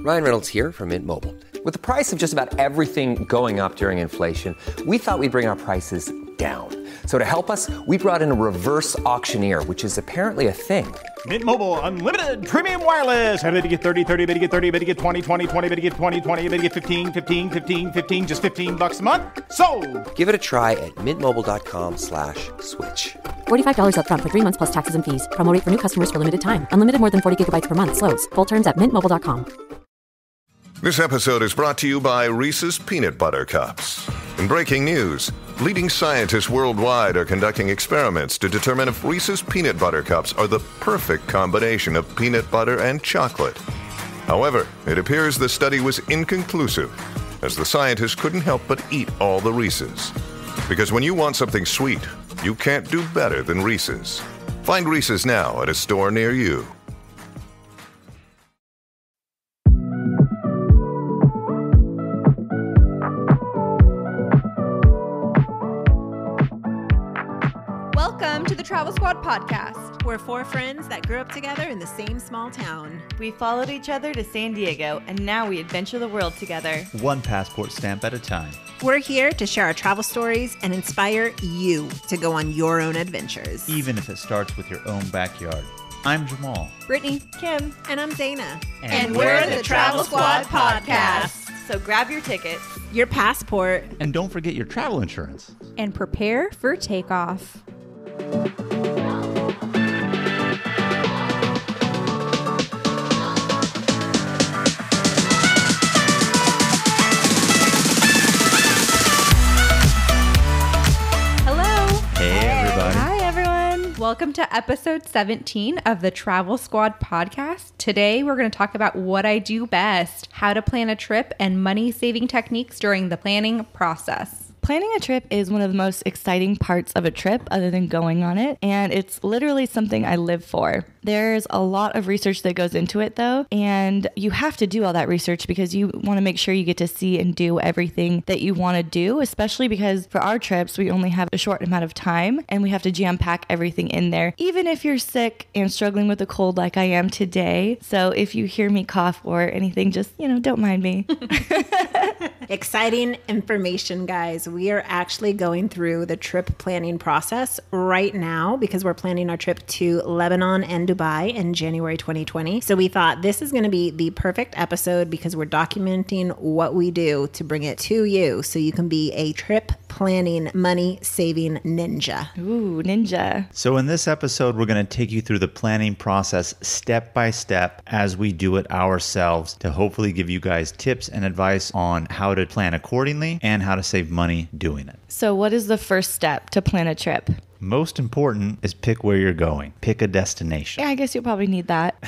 Ryan Reynolds here from Mint Mobile. With the price of just about everything going up during inflation, we thought we'd bring our prices down. So to help us, we brought in a reverse auctioneer, which is apparently a thing. Mint Mobile Unlimited Premium Wireless. How to get 30, 30, bit to get 30, bit to get 20, 20, 20, bit to get 20, 20, bit to get 15, 15, 15, 15, just $15 a month? Sold! Give it a try at mintmobile.com/switch. $45 up front for 3 months plus taxes and fees. Promo rate for new customers for limited time. Unlimited more than 40 gigabytes per month. Slows full terms at mintmobile.com. This episode is brought to you by Reese's Peanut Butter Cups. In breaking news, leading scientists worldwide are conducting experiments to determine if Reese's Peanut Butter Cups are the perfect combination of peanut butter and chocolate. However, it appears the study was inconclusive, as the scientists couldn't help but eat all the Reese's. Because when you want something sweet, you can't do better than Reese's. Find Reese's now at a store near you. Welcome to the Travel Squad podcast. We're four friends that grew up together in the same small town. We followed each other to San Diego, and now we adventure the world together. One passport stamp at a time. We're here to share our travel stories and inspire you to go on your own adventures. Even if it starts with your own backyard. I'm Jamal. Brittany, Kim, And I'm Zeina. And we're the Travel Squad podcast. So grab your tickets, Your passport. And don't forget your travel insurance. And prepare for takeoff. Welcome to episode 17 of the Travel Squad podcast. Today, we're going to talk about what I do best, how to plan a trip, and money-saving techniques during the planning process. Planning a trip is one of the most exciting parts of a trip other than going on it, and it's literally something I live for. There's a lot of research that goes into it though, and you have to do all that research because you want to make sure you get to see and do everything that you want to do, especially because for our trips, we only have a short amount of time and we have to jam pack everything in there, even if you're sick and struggling with a cold like I am today. So if you hear me cough or anything, just, don't mind me. Exciting information, guys. We are actually going through the trip planning process right now because we're planning our trip to Lebanon and Dubai in January 2020. So we thought this is going to be the perfect episode because we're documenting what we do to bring it to you so you can be a trip planning, money-saving ninja. Ooh, ninja. So in this episode, we're going to take you through the planning process step by step as we do it ourselves to hopefully give you guys tips and advice on how to plan accordingly and how to save money doing it. So what is the first step to plan a trip? Most important is pick where you're going. Pick a destination. Yeah, I guess you'll probably need that.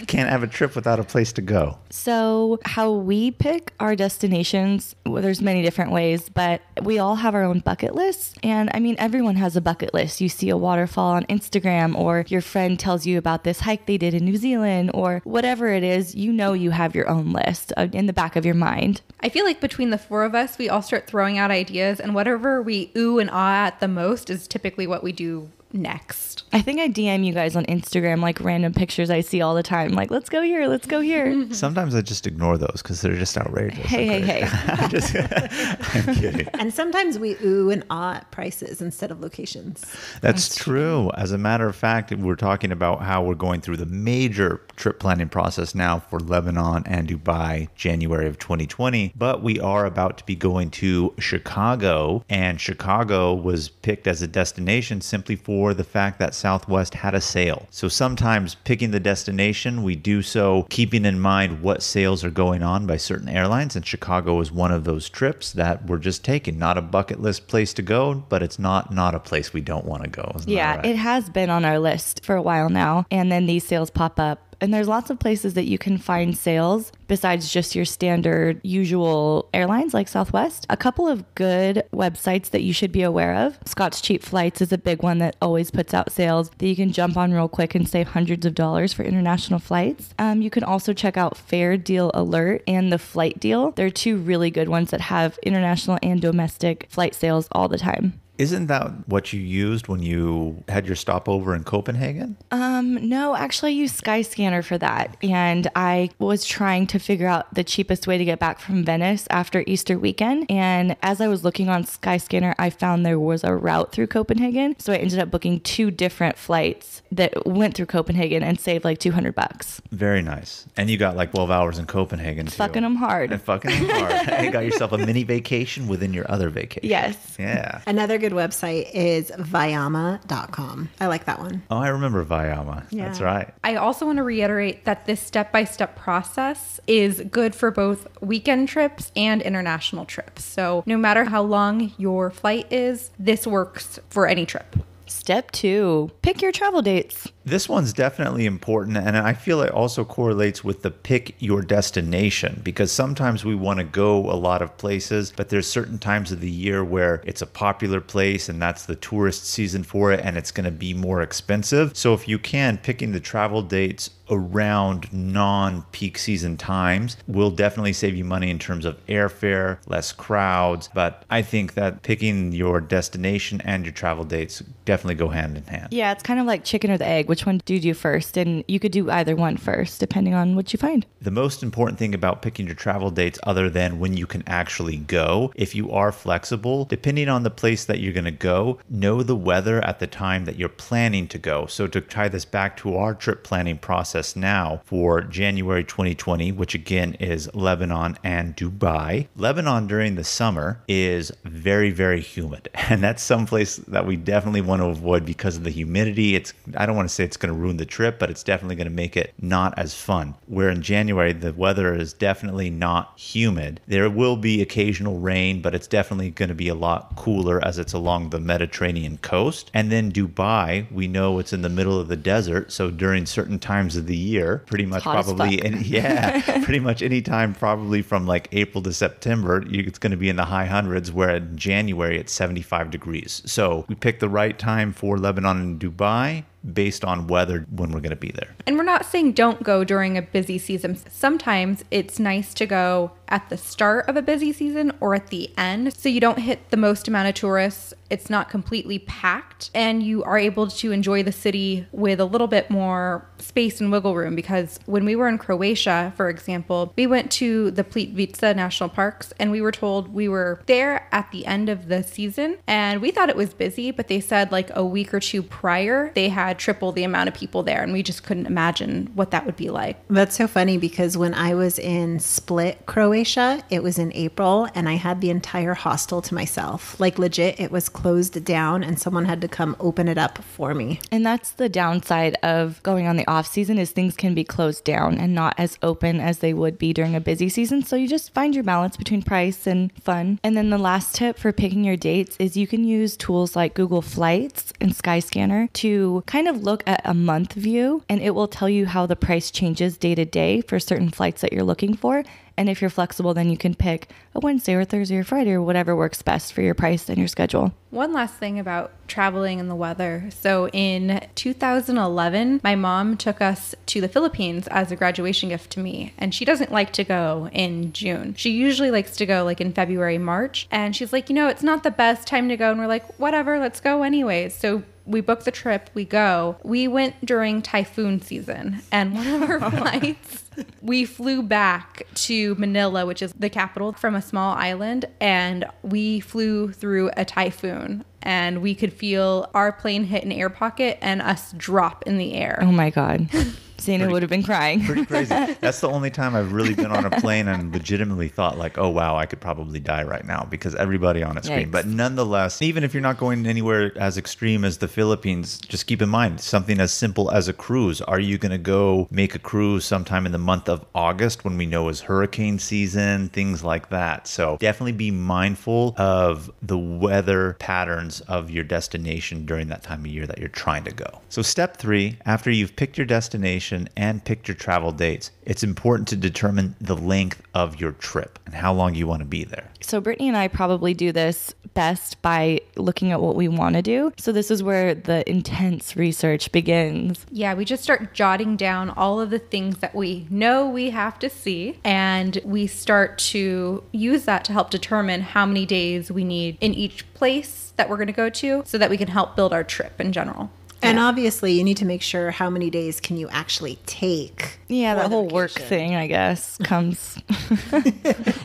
Can't have a trip without a place to go. So how we pick our destinations, well, there's many different ways, but we all have our own bucket lists. And I mean, everyone has a bucket list. You see a waterfall on Instagram, or your friend tells you about this hike they did in New Zealand, or whatever it is, you have your own list in the back of your mind. I feel like between the four of us, we all start throwing out ideas, and whatever we ooh and ah at the most is typically what we do next. I think I DM you guys on Instagram like random pictures I see all the time. Like, let's go here, let's go here. Sometimes I just ignore those because they're just outrageous. Hey. I'm kidding. And sometimes we ooh and ah at prices instead of locations. That's true. As a matter of fact, we're talking about how we're going through the major trip planning process now for Lebanon and Dubai, January of 2020. But we are about to be going to Chicago, and Chicago was picked as a destination simply for the fact that Southwest had a sale. So sometimes picking the destination, we do so keeping in mind what sales are going on by certain airlines, and Chicago is one of those trips that we're just taking. Not a bucket list place to go, but it's not a place we don't want to go. Yeah, right? It has been on our list for a while now, and then these sales pop up. And there's lots of places that you can find sales besides just your standard usual airlines like Southwest. A couple of good websites that you should be aware of. Scott's Cheap Flights is a big one that always puts out sales that you can jump on real quick and save hundreds of dollars for international flights. You can also check out Fair Deal Alert and The Flight Deal. They're two really good ones that have international and domestic flight sales all the time. Isn't that what you used when you had your stopover in Copenhagen? No, actually I used Skyscanner for that. And I was trying to figure out the cheapest way to get back from Venice after Easter weekend. And as I was looking on Skyscanner, I found there was a route through Copenhagen. So I ended up booking 2 different flights that went through Copenhagen and saved like $200. Very nice. And you got like 12 hours in Copenhagen too. Fucking them hard. And fucking them hard. You got yourself a mini vacation within your other vacation. Yes. Yeah. Another good website is Vyama.com. I like that one. Oh, I remember Vyama. Yeah. That's right. I also want to reiterate that this step-by-step process is good for both weekend trips and international trips. So no matter how long your flight is, this works for any trip. Step 2, pick your travel dates. This one's definitely important, and I feel it also correlates with the pick your destination, because sometimes we want to go a lot of places, but there's certain times of the year where it's a popular place and that's the tourist season for it, and it's going to be more expensive. So if you can, picking the travel dates around non-peak season times will definitely save you money in terms of airfare, less crowds. But I think that picking your destination and your travel dates definitely go hand in hand. Yeah, it's kind of like chicken or the egg. Which one do you do first? And you could do either one first, depending on what you find. The most important thing about picking your travel dates, other than when you can actually go, if you are flexible, depending on the place that you're going to go, know the weather at the time that you're planning to go. So to tie this back to our trip planning process now for January 2020, which again is Lebanon and Dubai. Lebanon during the summer is very, very humid. And that's someplace that we definitely want to avoid because of the humidity. I don't want to say it's going to ruin the trip, but it's definitely going to make it not as fun. Where in January, the weather is definitely not humid. There will be occasional rain, but it's definitely going to be a lot cooler as it's along the Mediterranean coast. And then Dubai, we know it's in the middle of the desert. So during certain times of the year, pretty much probably, pretty much any time, probably from like April to September, it's going to be in the high hundreds, where in January it's 75 degrees. So we picked the right time for Lebanon and Dubai based on weather when we're going to be there. And we're not saying don't go during a busy season. Sometimes it's nice to go at the start of a busy season or at the end, so you don't hit the most amount of tourists. It's not completely packed, and you are able to enjoy the city with a little bit more space and wiggle room. Because when we were in Croatia, for example, we went to the Plitvice National Parks, and we were told we were there at the end of the season, and we thought it was busy, but they said like a week or two prior, they had triple the amount of people there, and we just couldn't imagine what that would be like. That's so funny, because when I was in Split, Croatia, it was in April, and I had the entire hostel to myself. Like legit, it was closed down and someone had to come open it up for me. And that's the downside of going on the off season, is things can be closed down and not as open as they would be during a busy season. So you just find your balance between price and fun. And then the last tip for picking your dates is you can use tools like Google Flights and Skyscanner to kind of look at a month view, and it will tell you how the price changes day to day for certain flights that you're looking for. And if you're flexible, then you can pick a Wednesday or Thursday or Friday or whatever works best for your price and your schedule. One last thing about traveling and the weather. So in 2011, my mom took us to the Philippines as a graduation gift to me. And she doesn't like to go in June. She usually likes to go like in February, March. And she's like, it's not the best time to go. And we're like, whatever, let's go anyways. So we booked the trip, we go. We went during typhoon season, and one of our flights, we flew back to Manila, which is the capital, from a small island, and we flew through a typhoon. And we could feel our plane hit an air pocket and us drop in the air. Oh my God. Zeina would have been crying. Pretty crazy. That's the only time I've really been on a plane and legitimately thought like, oh, wow, I could probably die right now, because everybody on it screamed. But nonetheless, even if you're not going anywhere as extreme as the Philippines, just keep in mind something as simple as a cruise. Are you going to go make a cruise sometime in the month of August when we know is hurricane season, things like that? So definitely be mindful of the weather patterns of your destination during that time of year that you're trying to go. So step 3, after you've picked your destination, destination and picked your travel dates, it's important to determine the length of your trip and how long you want to be there. So Brittany and I probably do this best by looking at what we want to do. So this is where the intense research begins. Yeah, we just start jotting down all of the things that we know we have to see, and we start to use that to help determine how many days we need in each place that we're going to go to so that we can help build our trip in general. And obviously, you need to make sure how many days can you actually take. Yeah, for the whole work vacation. thing, I guess, comes.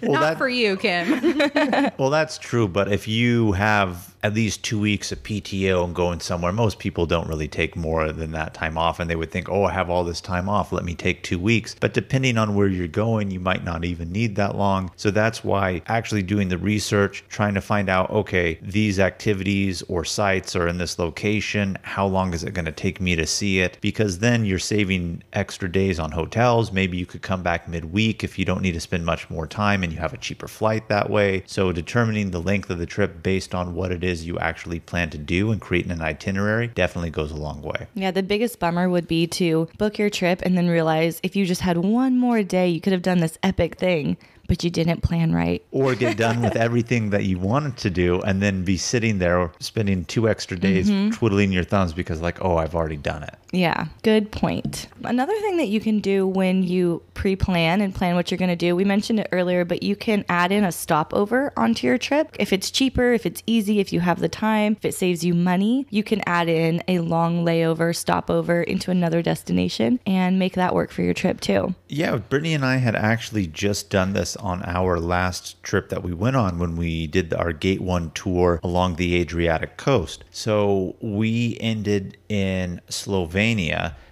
Not for you, Kim. Well, that's true. But if you have at least 2 weeks of PTO and going somewhere, most people don't really take more than that time off. And they would think, oh, I have all this time off. Let me take 2 weeks. But depending on where you're going, you might not even need that long. So that's why actually doing the research, trying to find out, okay, these activities or sites are in this location. How long is it going to take me to see it? Because then you're saving extra days on hotels. Maybe you could come back midweek if you don't need to spend much more time and you have a cheaper flight that way. So determining the length of the trip based on what it is you actually plan to do and creating an itinerary definitely goes a long way. Yeah, the biggest bummer would be to book your trip and then realize if you just had one more day, you could have done this epic thing, but you didn't plan right. Or get done with everything that you wanted to do and then be sitting there spending 2 extra days twiddling your thumbs because like, oh, I've already done it. Yeah, good point. Another thing that you can do when you pre-plan and plan what you're going to do, we mentioned it earlier, but you can add in a stopover onto your trip. If it's cheaper, if it's easy, if you have the time, if it saves you money, you can add in a long layover, stopover into another destination and make that work for your trip too. Yeah, Brittany and I had actually just done this on our last trip that we went on when we did our Gate 1 tour along the Adriatic coast. So we ended in Slovenia.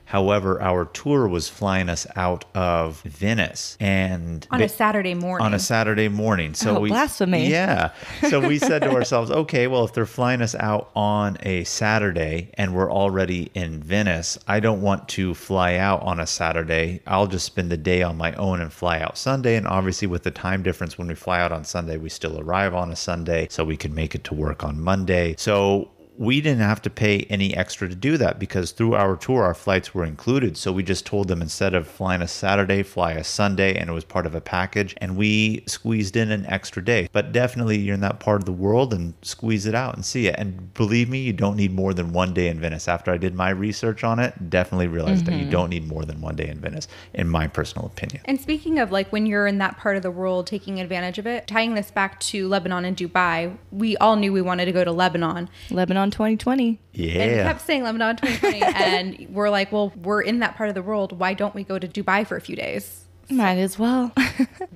However, our tour was flying us out of Venice and On a Saturday morning. On a Saturday morning. So blasphemy. Yeah. So we said to ourselves, okay, well, if they're flying us out on a Saturday and we're already in Venice, I don't want to fly out on a Saturday. I'll just spend the day on my own and fly out Sunday. And obviously with the time difference, when we fly out on Sunday, we still arrive on a Sunday so we can make it to work on Monday. So we didn't have to pay any extra to do that because through our tour, our flights were included. So we just told them instead of flying a Saturday, fly a Sunday, and it was part of a package. And we squeezed in an extra day. But definitely you're in that part of the world and squeeze it out and see it. And believe me, you don't need more than 1 day in Venice. After I did my research on it, definitely realized that you don't need more than 1 day in Venice, in my personal opinion. And speaking of like when you're in that part of the world taking advantage of it, tying this back to Lebanon and Dubai, we all knew we wanted to go to Lebanon. Lebanon 2020. Yeah. And we kept saying Lebanon 2020. And we're like, well, we're in that part of the world. Why don't we go to Dubai for a few days? Might as well.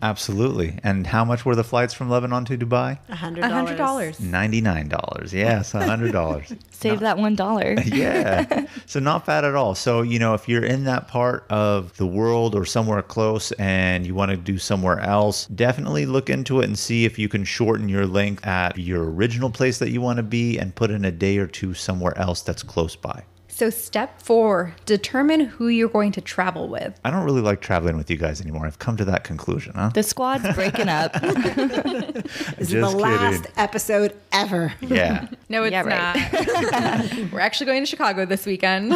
Absolutely. And how much were the flights from Lebanon to Dubai? $100. $99. Yes, $100. Save that $1. Yeah. So not bad at all. So, you know, if you're in that part of the world or somewhere close and you want to do somewhere else, definitely look into it and see if you can shorten your length at your original place that you want to be and put in a day or two somewhere else that's close by. So step 4, determine who you're going to travel with. I don't really like traveling with you guys anymore. I've come to that conclusion, huh? The squad's breaking up. This is the last episode ever. Yeah. No, it's Yeah, right. not. We're actually going to Chicago this weekend.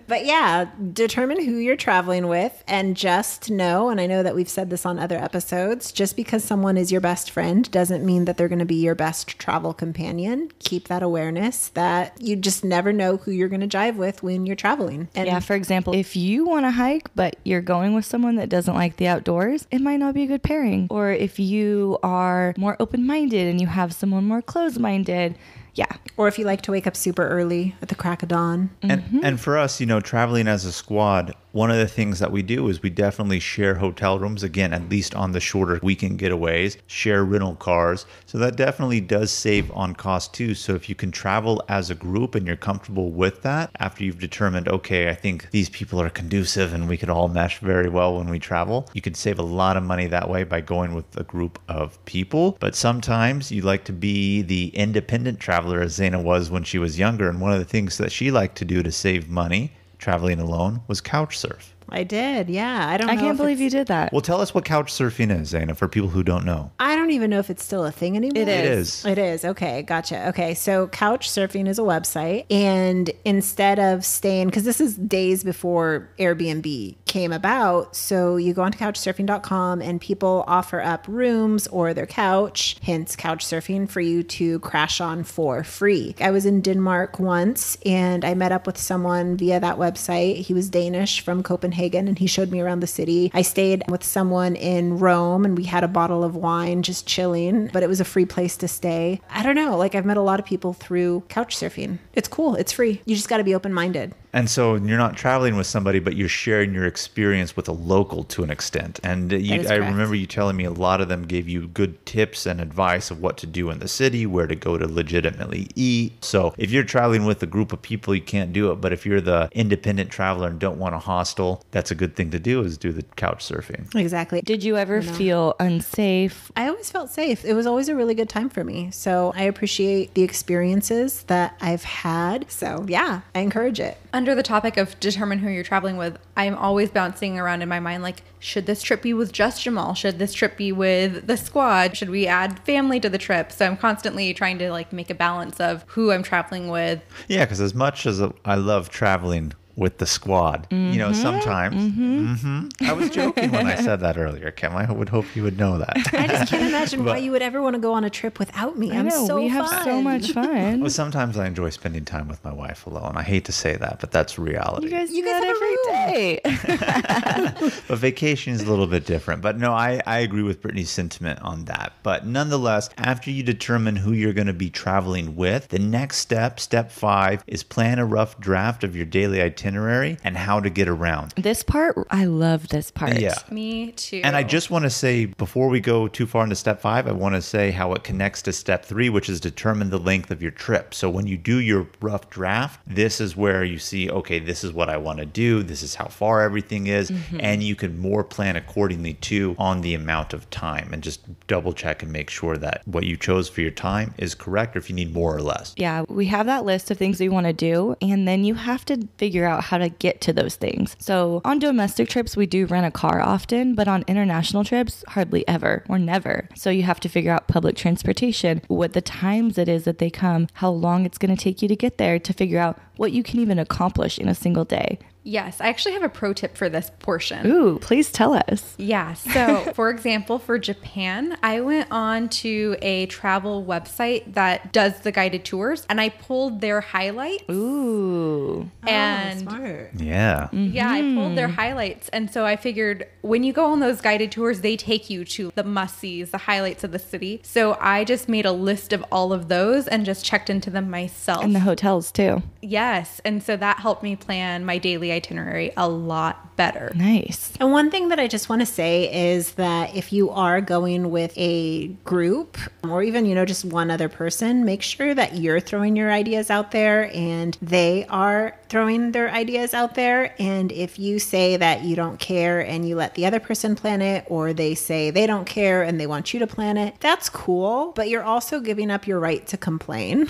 But yeah, determine who you're traveling with and just know, and I know that we've said this on other episodes, just because someone is your best friend doesn't mean that they're going to be your best travel companion. Keep that awareness that you just never know who you're going to jive with when you're traveling. And Yeah, for example, if you want to hike, but you're going with someone that doesn't like the outdoors, it might not be a good pairing. Or if you are more open-minded and you have someone more closed-minded, yeah. Or if you like to wake up super early at the crack of dawn. And for us, you know, traveling as a squad, one of the things that we do is we definitely share hotel rooms, again, at least on the shorter weekend getaways, share rental cars. So that definitely does save on cost too. So if you can travel as a group and you're comfortable with that, after you've determined, okay, I think these people are conducive and we could all mesh very well when we travel, you could save a lot of money that way by going with a group of people. But sometimes you like to be the independent traveler, as Zeina was when she was younger. And one of the things that she liked to do to save money traveling alone was couch surf. I did, yeah. I can't believe you did that. Well, tell us what couch surfing is, Zeina, for people who don't know. I don't don't even know if it's still a thing anymore. It is. It is. Okay. Gotcha. Okay. So couch surfing is a website. And instead of staying, because this is days before Airbnb came about. So you go onto couchsurfing.com and people offer up rooms or their couch, hence couch surfing, for you to crash on for free. I was in Denmark once and I met up with someone via that website. He was Danish from Copenhagen and he showed me around the city. I stayed with someone in Rome and we had a bottle of wine just chilling, but it was a free place to stay. I don't know. Like I've met a lot of people through couch surfing. It's cool. It's free. You just got to be open-minded. And so you're not traveling with somebody, but you're sharing your experience with a local to an extent. And I remember you telling me a lot of them gave you good tips and advice of what to do in the city, where to go to legitimately eat. So if you're traveling with a group of people, you can't do it. But if you're the independent traveler and don't want a hostel, that's a good thing to do, is do the couch surfing. Exactly. Did you ever feel unsafe? I always felt safe. It was always a really good time for me. So I appreciate the experiences that I've had. So yeah, I encourage it. Under the topic of determine who you're traveling with, I'm always bouncing around in my mind, like, should this trip be with just Jamal? Should this trip be with the squad? Should we add family to the trip? So I'm constantly trying to like make a balance of who I'm traveling with. Yeah, because as much as I love traveling with the squad, you know, sometimes I was joking when I said that earlier, Kim. I would hope you would know that. I just can't imagine why you would ever want to go on a trip without me. I'm so we have fun. so much fun. Well, sometimes I enjoy spending time with my wife alone. I hate to say that, but that's reality. You guys do that every day. But vacation is a little bit different. But no, I agree with Brittany's sentiment on that. But nonetheless, after you determine who you're going to be traveling with, the next step, step 5, is plan a rough draft of your daily itinerary and how to get around. This part, I love this part. Yeah. Me too. And I just want to say, before we go too far into step 5, I want to say how it connects to step 3, which is determine the length of your trip. So when you do your rough draft, this is where you see, okay, this is what I want to do. This is how far everything is. And you can more plan accordingly too on the amount of time, and just double check and make sure that what you chose for your time is correct, or if you need more or less. Yeah, we have that list of things we want to do, and then you have to figure out how to get to those things. So on domestic trips, we do rent a car often, but on international trips, hardly ever or never. So you have to figure out public transportation, what the times it is that they come, how long it's going to take you to get there, to figure out what you can even accomplish in a single day. Yes, I actually have a pro tip for this portion. Ooh, please tell us. Yeah. So, for example, for Japan, I went on to a travel website that does the guided tours, and I pulled their highlights. Ooh. And Smart. Yeah. yeah, I pulled their highlights. And so I figured when you go on those guided tours, they take you to the must-sees, the highlights of the city. So I just made a list of all of those and just checked into them myself. And the hotels too. Yes. And so that helped me plan my daily itinerary a lot better. Nice. And one thing that I just want to say is that if you are going with a group, or even, you know, just one other person, make sure that you're throwing your ideas out there and they are throwing their ideas out there. And if you say that you don't care and you let the other person plan it, or they say they don't care and they want you to plan it, that's cool. But you're also giving up your right to complain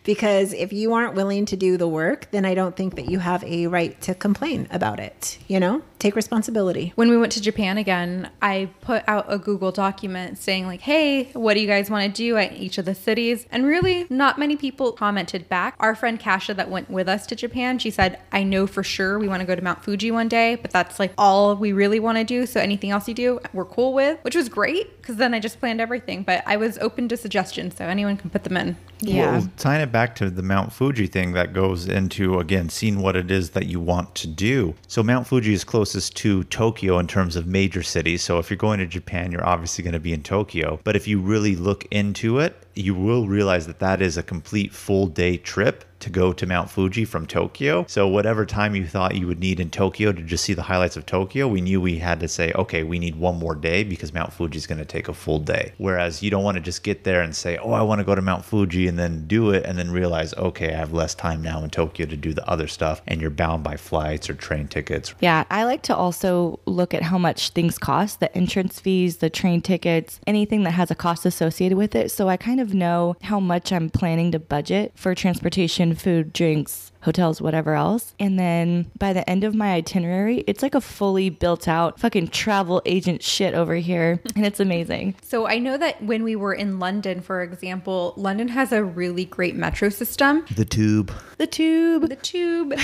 because if you aren't willing to do the work, then I don't think that you have a right to complain about it. You know, take responsibility. When we went to Japan again, I put out a Google document saying like, hey, what do you guys want to do at each of the cities? And really not many people commented back. Our friend Kasha that went with us to Japan, she said, I know for sure we want to go to Mount Fuji one day, but that's like all we really want to do. So anything else you do, we're cool with, which was great because then I just planned everything. But I was open to suggestions, so anyone can put them in. Yeah. Well, tying it back to the Mount Fuji thing, that goes into, again, seeing what it is that you want to do. So Mount Fuji is closest to Tokyo in terms of major cities. So if you're going to Japan, you're obviously going to be in Tokyo. But if you really look into it, you will realize that that is a complete full day trip to go to Mount Fuji from Tokyo. So whatever time you thought you would need in Tokyo to just see the highlights of Tokyo, we knew we had to say, okay, we need one more day because Mount Fuji is going to take a full day. Whereas you don't want to just get there and say, oh, I want to go to Mount Fuji and then do it and then realize, okay, I have less time now in Tokyo to do the other stuff, and you're bound by flights or train tickets. Yeah, I like to also look at how much things cost, the entrance fees, the train tickets, anything that has a cost associated with it. So I kind of know how much I'm planning to budget for transportation, food, drinks, hotels, whatever else. And then by the end of my itinerary, it's like a fully built out fucking travel agent shit over here. And it's amazing. So I know that when we were in London, for example, London has a really great metro system. The tube. The tube. The tube.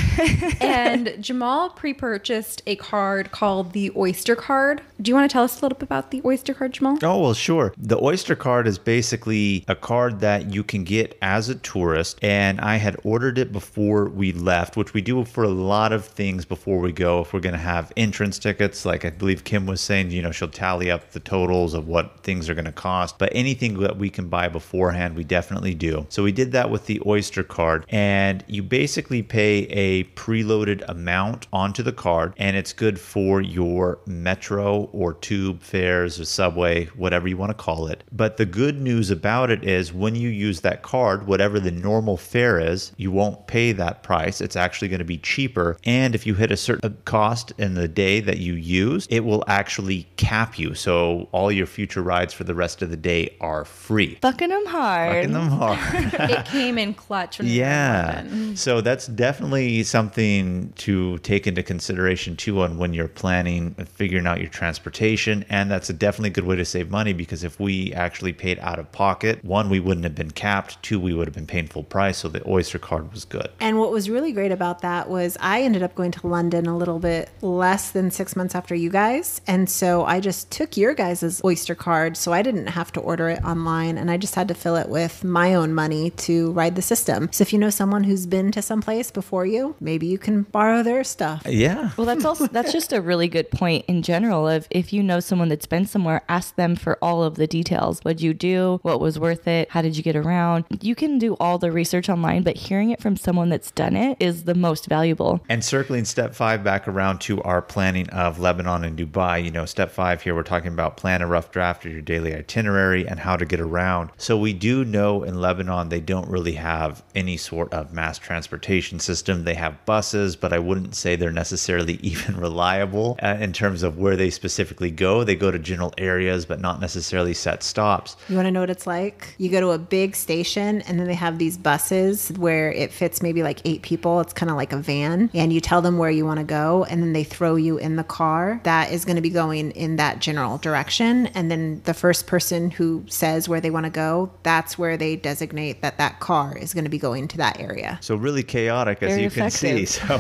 And Jamal pre-purchased a card called the Oyster Card. Do you want to tell us a little bit about the Oyster Card, Jamal? Oh, well, sure. The Oyster Card is basically a card that you can get as a tourist. And I had ordered it before we left, which we do for a lot of things before we go. If we're going to have entrance tickets, like I believe Kim was saying, she'll tally up the totals of what things are going to cost. But anything that we can buy beforehand, we definitely do. So we did that with the Oyster Card. And you basically pay a preloaded amount onto the card, and it's good for your metro or tube fares or subway, whatever you want to call it. But the good news about it is when you use that card, whatever the normal fare is, you won't pay that price. It's actually going to be cheaper. And if you hit a certain cost in the day that you use, it will actually cap you. So all your future rides for the rest of the day are free. Fucking them hard. Fucking them hard. It came in clutch. Yeah. So that's definitely something to take into consideration too on when you're planning and figuring out your transportation. And that's a definitely good way to save money, because if we actually paid out of pocket, one, we wouldn't have been capped. Two, we would have been paying full price. So the Oyster Card was good. And what was really great about that was I ended up going to London a little bit less than 6 months after you guys. And so I just took your guys' Oyster Card. So I didn't have to order it online, and I just had to fill it with my own money to ride the system. So if you know someone who's been to some place before you, maybe you can borrow their stuff. Yeah. Well, that's just a really good point in general of if you know someone that's been somewhere, ask them for all of the details. What'd you do? What was worth it? How did you get around? You can do all the research online, but hearing it from someone that's done it is the most valuable. And circling step 5 back around to our planning of Lebanon and Dubai, step 5 here, we're talking about plan a rough draft of your daily itinerary and how to get around. So we do know in Lebanon, they don't really have any sort of mass transportation system. They have buses, but I wouldn't say they're necessarily even reliable in terms of where they specifically go. They go to general areas, but not necessarily set stops. You want to know what it's like? You go to a big station, and then they have these buses where it fits maybe like 8 people. It's kind of like a van, and you tell them where you want to go, and then they throw you in the car that is going to be going in that general direction. And then the first person who says where they want to go, that's where they designate that car is going to be going to that area. So really chaotic, as Very you can see. effective. So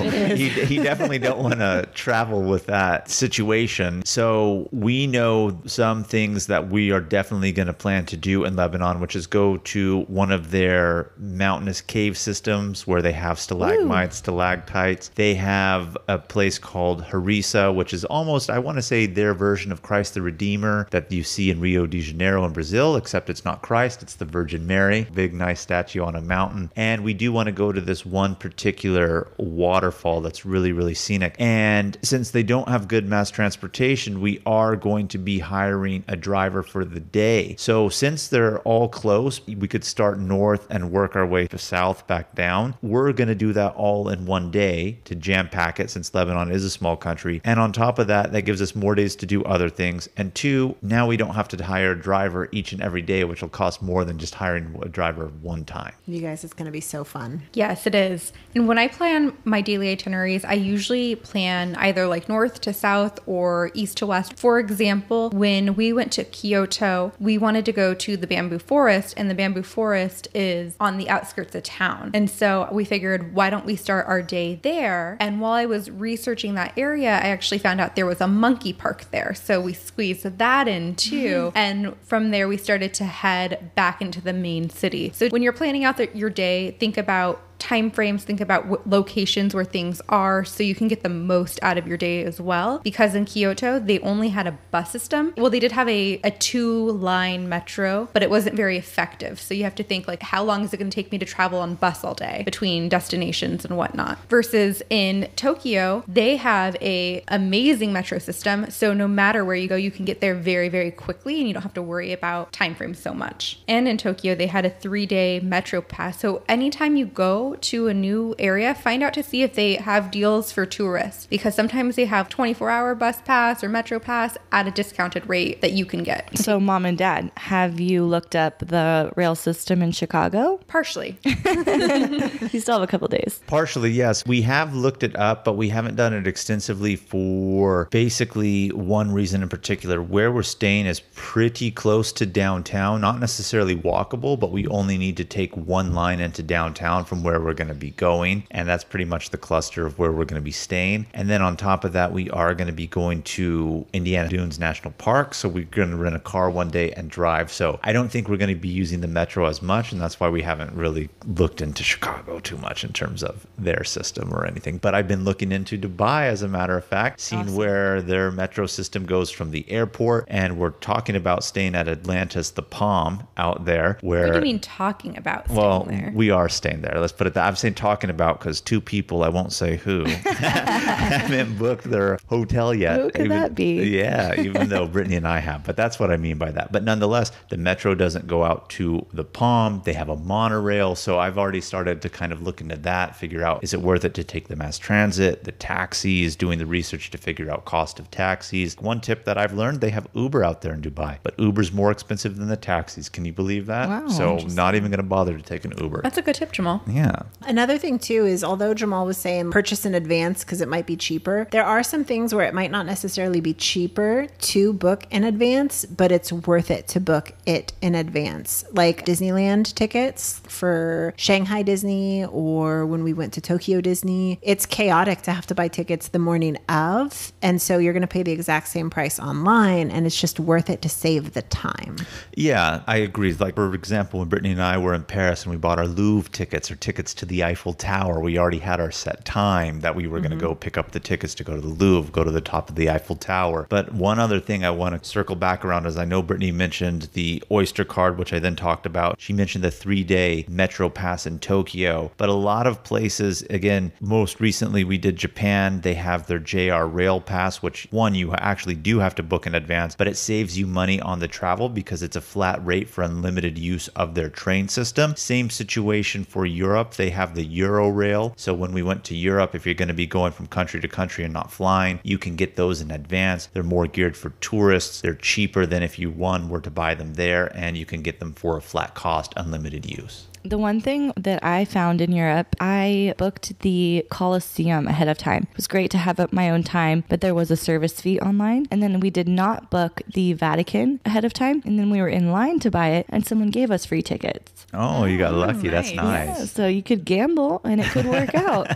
he definitely don't want to travel with that situation. So we know some things that we are definitely going to plan to do in Lebanon, which is go to one of their mountainous cave systems where they have stalagmites, stalactites. They have a place called Harissa, which is almost, I want to say, their version of Christ the Redeemer that you see in Rio de Janeiro in Brazil, except it's not Christ, it's the Virgin Mary. Big, nice statue on a mountain. And we do want to go to this one particular waterfall that's really, really scenic. And since they don't have good mass transportation, we are going to be hiring a driver for the day. So since they're all close, we could start north and work our way to south back down. We're going to do that all in one day to jam pack it, since Lebanon is a small country. And on top of that, that gives us more days to do other things. And two, now we don't have to hire a driver each and every day, which will cost more than just hiring a driver one time. You guys, it's going to be so fun. Yes, it is. And when I plan my daily itineraries, I usually plan either like north to south or east to west. For example, when we went to Kyoto, we wanted to go to the bamboo forest, and the bamboo forest is on the outskirts of town. And so we figured, why don't we start our day there? And while I was researching that area, I actually found out there was a monkey park there. So we squeezed that in too. And from there, we started to head back into the main city. So when you're planning out your day, think about time frames, think about locations where things are so you can get the most out of your day as well. Because in Kyoto, they only had a bus system. Well, they did have a 2-line metro, but it wasn't very effective. So you have to think like, how long is it going to take me to travel on bus all day between destinations and whatnot? Versus in Tokyo, they have a amazing metro system. So no matter where you go, you can get there very, very quickly, and you don't have to worry about time frames so much. And in Tokyo, they had a 3-day metro pass. So anytime you go go to a new area, find out to see if they have deals for tourists, because sometimes they have 24-hour bus pass or metro pass at a discounted rate that you can get. So Mom and Dad, have you looked up the rail system in Chicago? Partially. You still have a couple days. Partially, yes. We have looked it up, but we haven't done it extensively for basically one reason in particular. Where we're staying is pretty close to downtown, not necessarily walkable, but we only need to take one line into downtown from where we're going to be going. And that's pretty much the cluster of where we're going to be staying. And then on top of that, we are going to be going to Indiana Dunes National Park. So we're going to rent a car one day and drive. So I don't think we're going to be using the metro as much. And that's why we haven't really looked into Chicago too much in terms of their system or anything. But I've been looking into Dubai, as a matter of fact, seeing where their metro system goes from the airport. And we're talking about staying at Atlantis, the Palm out there. Where, what do you mean talking about staying there? We are staying there. Let's put it that. I'm saying talking about because two people, I won't say who, haven't booked their hotel yet. Who could that be? Yeah, even though Brittany and I have. But that's what I mean by that. But nonetheless, the metro doesn't go out to the Palm. They have a monorail. So I've already started to kind of look into that, figure out, is it worth it to take the mass transit, the taxis, doing the research to figure out cost of taxis. One tip that I've learned, they have Uber out there in Dubai, but Uber's more expensive than the taxis. Can you believe that? Wow, so not even going to bother to take an Uber. That's a good tip, Jamal. Yeah. Another thing too is, although Jamal was saying purchase in advance because it might be cheaper, there are some things where it might not necessarily be cheaper to book in advance, but it's worth it to book it in advance. Like Disneyland tickets for Shanghai Disney, or when we went to Tokyo Disney, it's chaotic to have to buy tickets the morning of. And so you're going to pay the exact same price online, and it's just worth it to save the time. Yeah, I agree. Like, for example, when Brittany and I were in Paris and we bought our Louvre tickets or tickets to the Eiffel Tower, we already had our set time that we were going to go pick up the tickets to go to the Louvre, go to the top of the Eiffel Tower. But one other thing I want to circle back around is, I know Brittany mentioned the Oyster card, which I then talked about. She mentioned the 3-day Metro Pass in Tokyo. But a lot of places, again, most recently we did Japan. They have their JR Rail Pass, which one, you actually do have to book in advance, but it saves you money on the travel because it's a flat rate for unlimited use of their train system. Same situation for Europe. They have the Euro Rail. So when we went to Europe, if you're going to be going from country to country and not flying, you can get those in advance. They're more geared for tourists. They're cheaper than if you were to buy them there, and you can get them for a flat cost, unlimited use. The one thing that I found in Europe, I booked the Colosseum ahead of time. It was great to have up my own time, but there was a service fee online. And then we did not book the Vatican ahead of time. And then we were in line to buy it, and someone gave us free tickets. Oh, you got lucky. nice. That's nice. Yeah, so you could gamble and it could work out.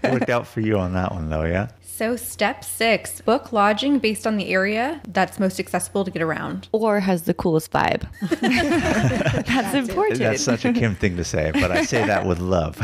Worked out for you on that one, though, yeah? So step 6, book lodging based on the area that's most accessible to get around. Or has the coolest vibe. That's important. That's such a Kim thing to say, but I say that with love.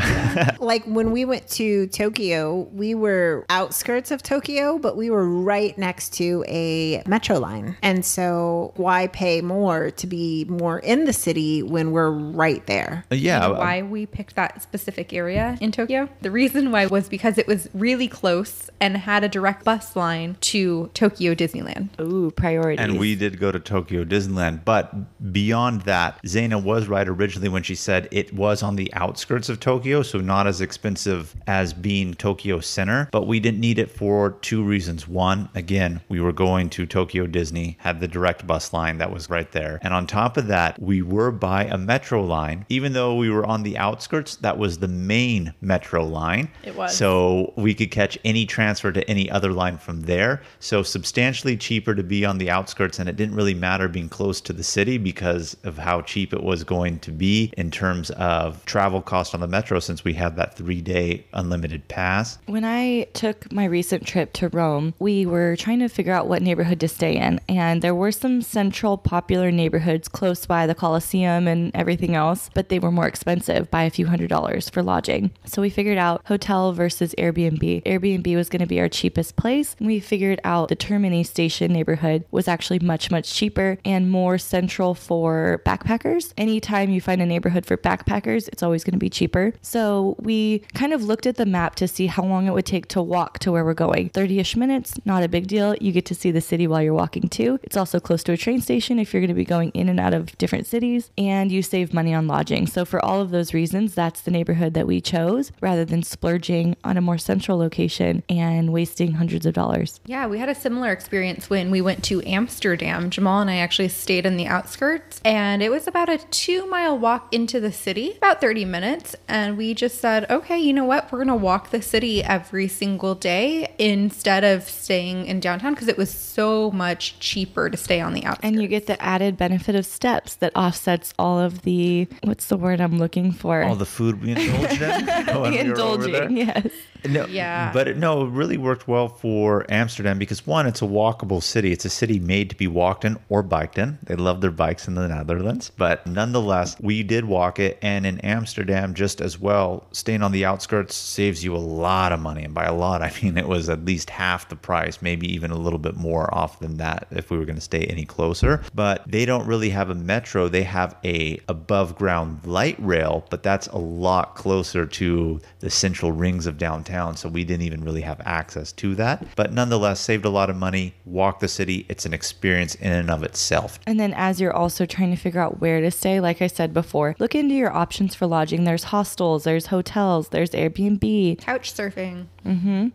Like when we went to Tokyo, we were outskirts of Tokyo, but we were right next to a metro line. And so why pay more to be more in the city when we're right there? Yeah. You know why we picked that specific area in Tokyo? The reason why was because it was really close and had a direct bus line to Tokyo Disneyland. Ooh, priorities. And we did go to Tokyo Disneyland. But beyond that, Zeina was right originally when she said it was on the outskirts of Tokyo, so not as expensive as being Tokyo Center. But we didn't need it for 2 reasons. One, again, we were going to Tokyo Disney, had the direct bus line that was right there. And on top of that, we were by a metro line. Even though we were on the outskirts, that was the main metro line. It was. So we could catch any transfer to any other line from there. So substantially cheaper to be on the outskirts, and it didn't really matter being close to the city because of how cheap it was going to be in terms of travel cost on the metro, since we had that 3-day unlimited pass. When I took my recent trip to Rome, we were trying to figure out what neighborhood to stay in. And there were some central popular neighborhoods close by the Colosseum and everything else, but they were more expensive by a few $100s for lodging. So we figured out hotel versus Airbnb. Airbnb was going to be our our cheapest place. We figured out the Termini Station neighborhood was actually much, much cheaper and more central for backpackers. Anytime you find a neighborhood for backpackers, it's always going to be cheaper. So we kind of looked at the map to see how long it would take to walk to where we're going. 30-ish minutes, not a big deal. You get to see the city while you're walking too. It's also close to a train station if you're going to be going in and out of different cities, and you save money on lodging. So for all of those reasons, that's the neighborhood that we chose rather than splurging on a more central location and wasting hundreds of dollars. Yeah, we had a similar experience when we went to Amsterdam. Jamal and I actually stayed in the outskirts, and it was about a 2-mile walk into the city, about 30 minutes. And we just said, okay, you know what? We're going to walk the city every single day instead of staying in downtown because it was so much cheaper to stay on the outskirts. And you get the added benefit of steps that offsets all of the, what's the word I'm looking for? All the food we indulged in. Indulging, yes. No, yeah. But it really worked well for Amsterdam because, one, it's a walkable city. It's a city made to be walked in or biked in. They love their bikes in the Netherlands. But nonetheless, we did walk it. And in Amsterdam, just as well, staying on the outskirts saves you a lot of money. And by a lot, I mean it was at least half the price, maybe even a little bit more off than that if we were going to stay any closer. But they don't really have a metro. They have a above ground light rail, but that's a lot closer to the central rings of downtown. So we didn't even really have access to that. But nonetheless, saved a lot of money, walked the city. It's an experience in and of itself. And then as you're also trying to figure out where to stay, like I said before, look into your options for lodging. There's hostels, there's hotels, there's Airbnb. Couch surfing.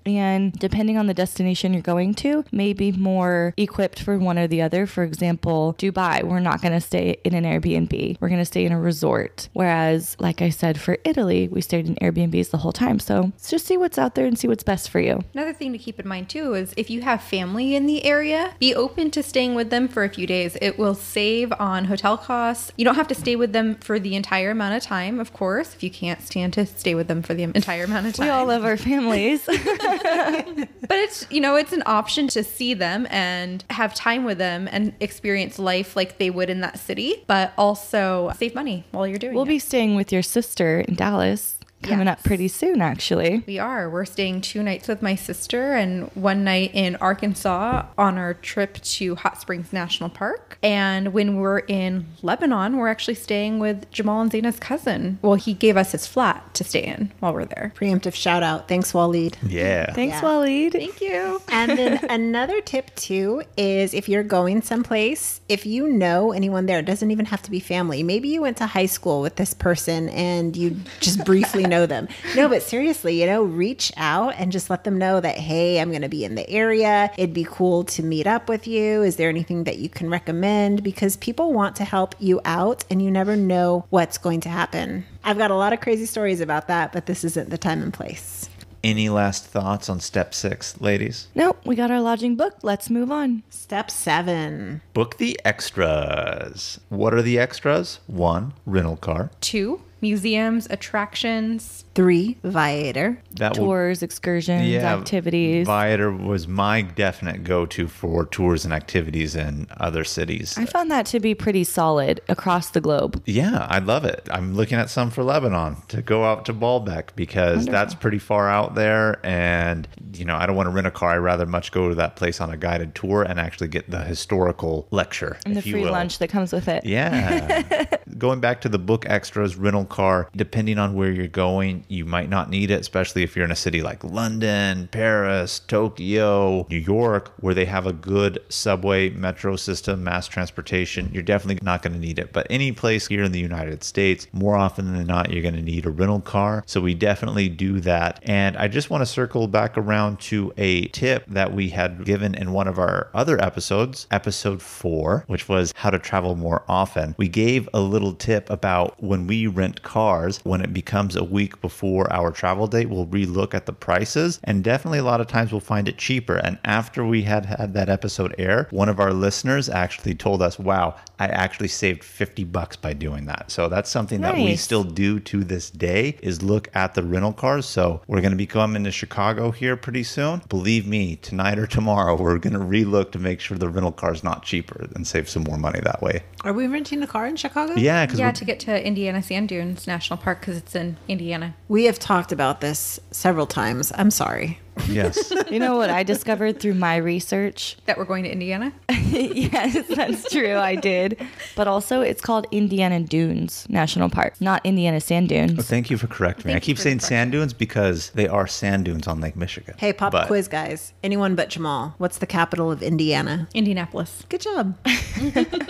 And depending on the destination you're going to, may be more equipped for one or the other. For example, Dubai, we're not going to stay in an Airbnb. We're going to stay in a resort. Whereas, like I said, for Italy, we stayed in Airbnbs the whole time. So let's just see what's out there and see what's best for you. Another thing to keep in mind too is if you have family in the area, be open to staying with them for a few days. It will save on hotel costs. You don't have to stay with them for the entire amount of time, of course, if you can't stand to stay with them for the entire amount of time. We all love our families. But it's, it's an option to see them and have time with them and experience life like they would in that city, but also save money while you're doing it. We'll be staying with your sister in Dallas coming up pretty soon, actually. We are. We're staying 2 nights with my sister and 1 night in Arkansas on our trip to Hot Springs National Park. And when we're in Lebanon, we're actually staying with Jamal and Zeina's cousin. Well, he gave us his flat to stay in while we're there. Preemptive shout out. Thanks, Waleed. Yeah. Thanks, Waleed. Thank you. And then another tip too is if you're going someplace, if you know anyone there, it doesn't even have to be family. Maybe you went to high school with this person and you just briefly know them. No, but seriously, reach out and just let them know that, hey, I'm going to be in the area. It'd be cool to meet up with you. Is there anything that you can recommend? Because people want to help you out and you never know what's going to happen. I've got a lot of crazy stories about that, but this isn't the time and place. Any last thoughts on step 6, ladies? Nope, we got our lodging booked. Let's move on. Step 7. Book the extras. What are the extras? 1, rental car. 2, museums, attractions. 3, Viator. Tours, excursions, activities. Viator was my definite go-to for tours and activities in other cities. I found that to be pretty solid across the globe. Yeah, I love it. I'm looking at some for Lebanon to go out to Baalbek because that's pretty far out there. And, I don't want to rent a car. I'd rather much go to that place on a guided tour and actually get the historical lecture. And the free lunch that comes with it. Yeah. Going back to the book extras, rental car, depending on where you're going, you might not need it, especially if you're in a city like London, Paris, Tokyo, New York, where they have a good subway, metro system, mass transportation. You're definitely not going to need it. But any place here in the United States, more often than not, you're going to need a rental car. So we definitely do that. And I just want to circle back around to a tip that we had given in one of our other episodes, episode 4, which was how to travel more often. We gave a little tip about when we rent cars, when it becomes a week before our travel date, we'll relook at the prices, and definitely a lot of times we'll find it cheaper. And after we had that episode air, one of our listeners actually told us, wow, I actually saved $50 by doing that. So that's something that we still do to this day, is look at the rental cars. So we're going to be coming to Chicago here pretty soon. Believe me, tonight or tomorrow, we're going to relook to make sure the rental car is not cheaper and save some more money that way. Are we renting a car in Chicago? Yeah, to get to Indiana Sand Dunes. Dunes National Park because it's in Indiana. We have talked about this several times. I'm sorry. Yes. You know what I discovered through my research? That we're going to Indiana? Yes, that's true. I did. But also, it's called Indiana Dunes National Park, not Indiana Sand Dunes. Well, thank you for correcting me. I keep saying sand dunes because they are sand dunes on Lake Michigan. Hey, pop quiz, guys. Anyone but Jamal. What's the capital of Indiana? Indianapolis. Good job.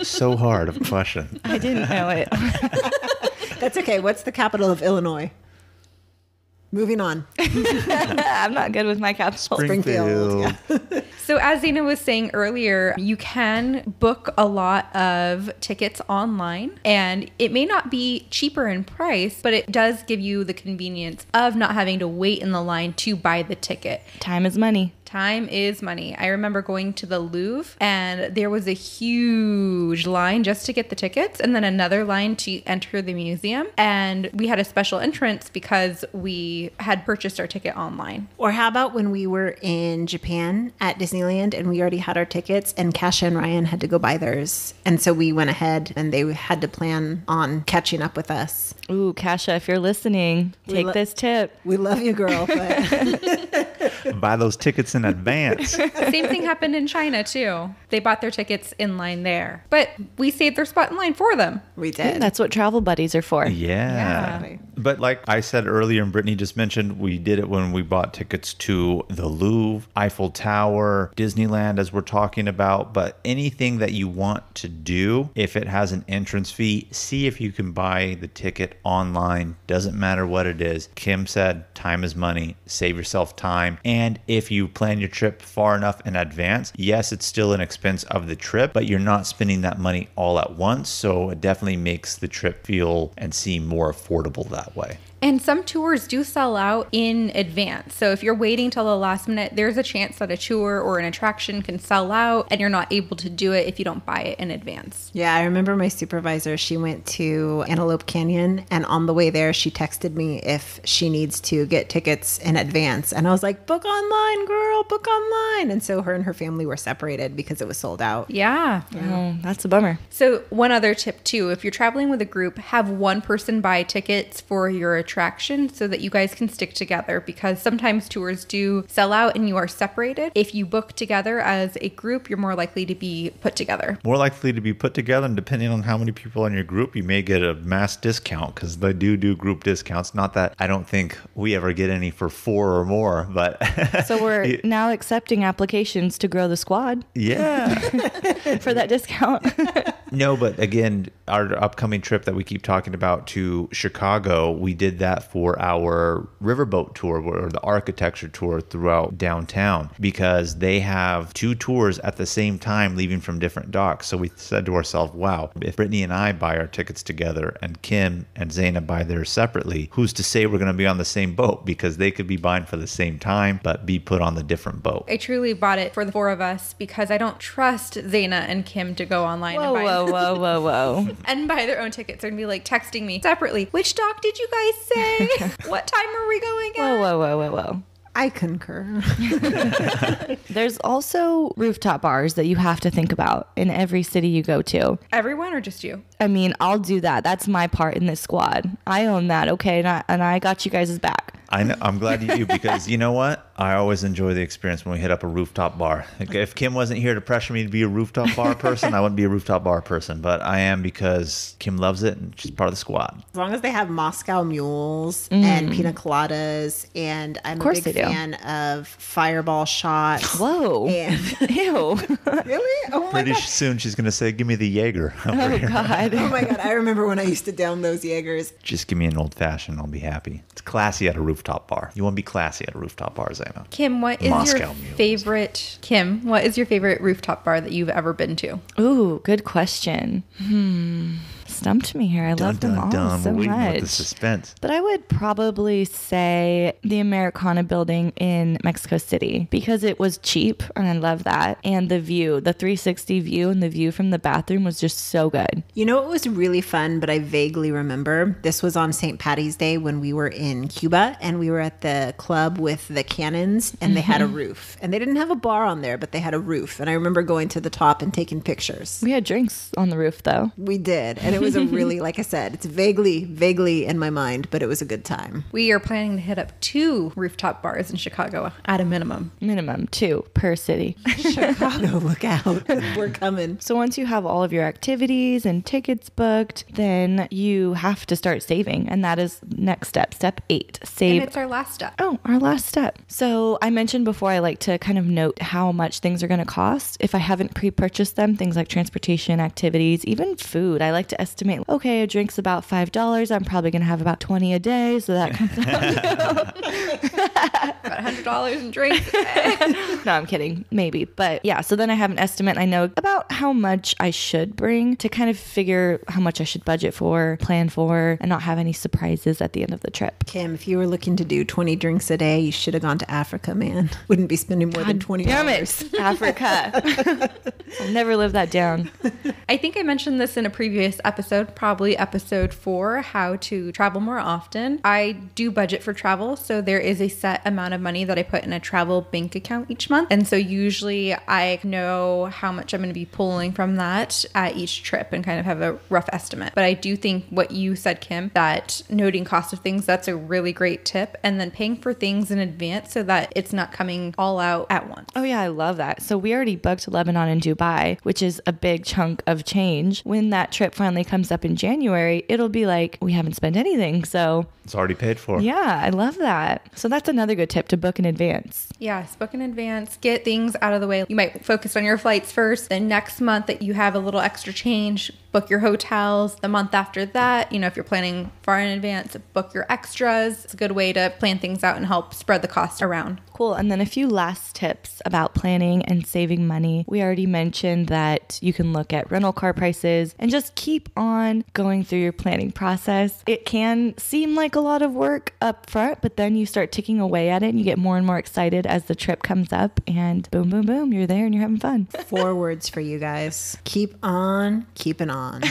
So hard of a question. I didn't know it. That's okay. What's the capital of Illinois? Moving on. I'm not good with my capital. Springfield. Yeah. So as Zeina was saying earlier, you can book a lot of tickets online, and it may not be cheaper in price, but it does give you the convenience of not having to wait in the line to buy the ticket. Time is money. Time is money. I remember going to the Louvre and there was a huge line just to get the tickets and then another line to enter the museum. And we had a special entrance because we had purchased our ticket online. Or how about when we were in Japan at Disneyland and we already had our tickets and Kasha and Ryan had to go buy theirs. And so we went ahead and they had to plan on catching up with us. Ooh, Kasha, if you're listening, take this tip. We love you, girl. But Buy those tickets in advance. Same thing happened in China too. They bought their tickets in line there, but we saved their spot in line for them. we did. That's what travel buddies are for. Yeah. But like I said earlier, and Brittany just mentioned, we did it when we bought tickets to the Louvre, Eiffel Tower, Disneyland, as we're talking about. But anything that you want to do, if it has an entrance fee, see if you can buy the ticket online. Doesn't matter what it is. Kim said, time is money. Save yourself time. And if you plan your trip far enough in advance, yes, it's still an expense of the trip, but you're not spending that money all at once. So it definitely makes the trip feel and seem more affordable that way. And some tours do sell out in advance. So if you're waiting till the last minute, there's a chance that a tour or an attraction can sell out and you're not able to do it if you don't buy it in advance. Yeah, I remember my supervisor, she went to Antelope Canyon and on the way there, she texted me if she needs to get tickets in advance. And I was like, book online, girl, book online. And so her and her family were separated because it was sold out. Yeah. Oh, that's a bummer. So one other tip too, if you're traveling with a group, have one person buy tickets for your attraction so that you guys can stick together, because sometimes tours do sell out and you are separated. If you book together as a group, you're more likely to be put together. More likely to be put together, and depending on how many people in your group, you may get a mass discount because they do group discounts. Not that I don't think we ever get any for 4 or more, but So we're now accepting applications to grow the squad yeah. for that discount. No, but again, our upcoming trip that we keep talking about to Chicago, we did that for our riverboat tour or the architecture tour throughout downtown because they have 2 tours at the same time leaving from different docks. So we said to ourselves, wow, if Brittany and I buy our tickets together and Kim and Zeina buy theirs separately, who's to say we're going to be on the same boat? Because they could be buying for the same time, but be put on the different boat. I truly bought it for the 4 of us because I don't trust Zeina and Kim to go online and buy Whoa. and buy their own tickets and be like texting me separately. Which dock did you guys say? What time are we going at? Whoa. I concur. There's also rooftop bars that you have to think about in every city you go to. Everyone or just you? I mean, I'll do that. That's my part in this squad. I own that, okay? And I got you guys' back. I know, I'm glad you do because you know what? I always enjoy the experience when we hit up a rooftop bar. If Kim wasn't here to pressure me to be a rooftop bar person, I wouldn't be a rooftop bar person. But I am because Kim loves it and she's part of the squad. As long as they have Moscow mules and pina coladas, and I'm a big fan of fireball shots. Whoa. And Ew. really? Oh my Pretty God. soon she's going to say, give me the Jaeger. Oh, God. Oh my God. I remember when I used to down those Jaegers. Just give me an old fashioned. I'll be happy. It's classy at a rooftop bar. You want to be classy at a rooftop bar, Zeina. Kim, what is Moscow your mules. favorite rooftop bar that you've ever been to? Ooh, good question. Stumped me here. I love them all so We're waiting with the much. suspense. But I would probably say the Americana building in Mexico City because it was cheap and I love that. And the view, the 360 view and the view from the bathroom was just so good. You know, it was really fun, but I vaguely remember this was on St. Patty's Day when we were in Cuba and we were at the club with the cannons and they had a roof. And they didn't have a bar on there, but they had a roof. And I remember going to the top and taking pictures. We had drinks on the roof though. We did. And it was was a really, like I said, it's vaguely in my mind, but it was a good time. We are planning to hit up 2 rooftop bars in Chicago at a minimum. Minimum 2 per city. Chicago, look out. We're coming. So once you have all of your activities and tickets booked, then you have to start saving. And that is next step, step 8. Save. And it's our last step. Oh, our last step. So I mentioned before, I like to kind of note how much things are going to cost. If I haven't pre-purchased them, things like transportation, activities, even food, I like to estimate, okay, a drink's about $5. I'm probably going to have about 20 a day. So that comes out. About $100 in drinks. No, I'm kidding. Maybe. But yeah, so then I have an estimate. I know about how much I should bring to kind of figure how much I should budget for, plan for, and not have any surprises at the end of the trip. Kim, if you were looking to do 20 drinks a day, you should have gone to Africa, man. Wouldn't be spending more than $20. Damn it, Africa. I'll never live that down. I think I mentioned this in a previous episode, probably episode 4, how to travel more often. I do budget for travel, so there is a set amount of money that I put in a travel bank account each month. And so usually I know how much I'm going to be pulling from that at each trip and kind of have a rough estimate. But I do think what you said, Kim, that noting cost of things, that's a really great tip. And then paying for things in advance so that it's not coming all out at once. Oh yeah, I love that. So we already booked Lebanon and Dubai, which is a big chunk of change. When that trip finally comes up in January, it'll be like, we haven't spent anything. So It's already paid for. yeah, I love that. So that's another good tip, to book in advance. Yes, book in advance, get things out of the way. You might focus on your flights first. Then next month that you have a little extra change, book your hotels. The month after that, if you're planning far in advance, book your extras. It's a good way to plan things out and help spread the cost around. Cool. And then a few last tips about planning and saving money. We already mentioned that you can look at rental car prices and just keep on going through your planning process. It can seem like a lot of work up front, but then you start ticking away at it and you get more and more excited as the trip comes up, and boom, boom, boom, you're there and you're having fun. 4 words for you guys. Keep on keeping on.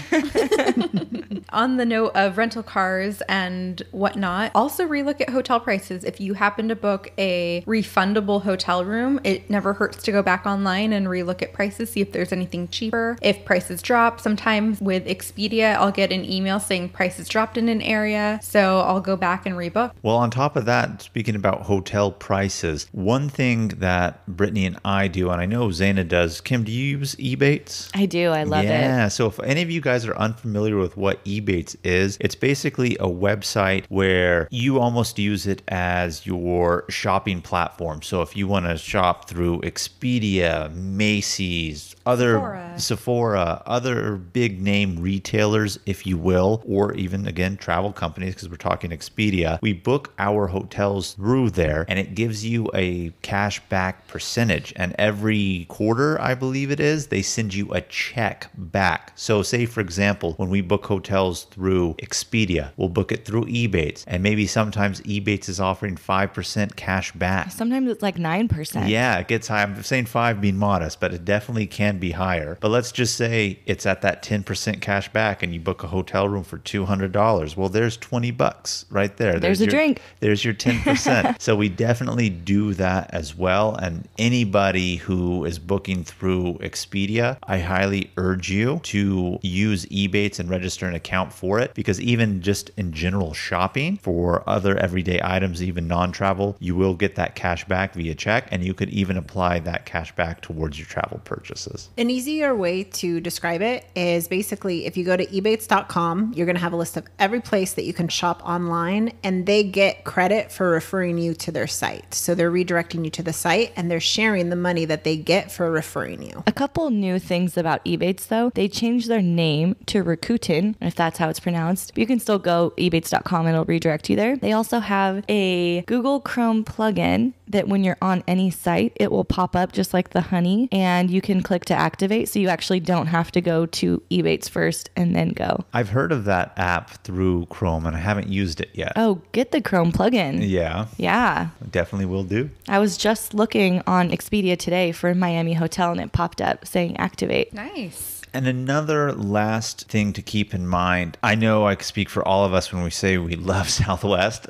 On the note of rental cars and whatnot, also relook at hotel prices. If you happen to book a refundable hotel room, it never hurts to go back online and relook at prices, see if there's anything cheaper. If prices drop, sometimes with Expedia, I'll get an email saying prices dropped in an area, so I'll go back and rebook. Well, on top of that, speaking about hotel prices, one thing that Brittany and I do, and I know Zeina does, Kim, do you use Ebates? I do. I love it. Yeah. So if any of you guys are unfamiliar with what Ebates is, it's basically a website where you almost use it as your shopping platform. So if you want to shop through Expedia, Macy's, other Sephora, other big name retailers, if you will, or even again travel companies, because we're talking Expedia, we book our hotels through there, and it gives you a cash back percentage. And every quarter, I believe it is, they send you a check back. So say, for example, when we book hotels through Expedia, we'll book it through Ebates, and maybe sometimes Ebates is offering 5% cash back. Sometimes it's like 9%. Yeah, it gets high. I'm saying 5 being modest, but it definitely can be higher. But let's just say it's at that 10% cash back and you book a hotel room for $200. Well, there's $20 right there. There's a drink. There's your 10%. So we definitely do that as well. And anybody who is booking through Expedia, I highly urge you to use Ebates and register an account for it, because even just in general shopping for other everyday items, even non-travel, you will get that cash back via check, and you could even apply that cash back towards your travel purchases. An easier way to describe it is basically if you go to ebates.com, you're going to have a list of every place that you can shop online, and they get credit for referring you to their site. So they're redirecting you to the site, and they're sharing the money that they get for referring you. A couple new things about Ebates, though. They changed their name to Rakuten, if that's how it's pronounced. But you can still go ebates.com and it'll redirect you there. They also have a Google Chrome plugin that when you're on any site, it will pop up just like the honey, and you can click to activate, so you actually don't have to go to Ebates first and then go. I've heard of that app through Chrome, and I haven't used it yet. Oh, get the Chrome plugin. Yeah. Yeah. Definitely will do. I was just looking on Expedia today for a Miami hotel, and it popped up saying activate. Nice. And another last thing to keep in mind, I know I speak for all of us when we say we love Southwest,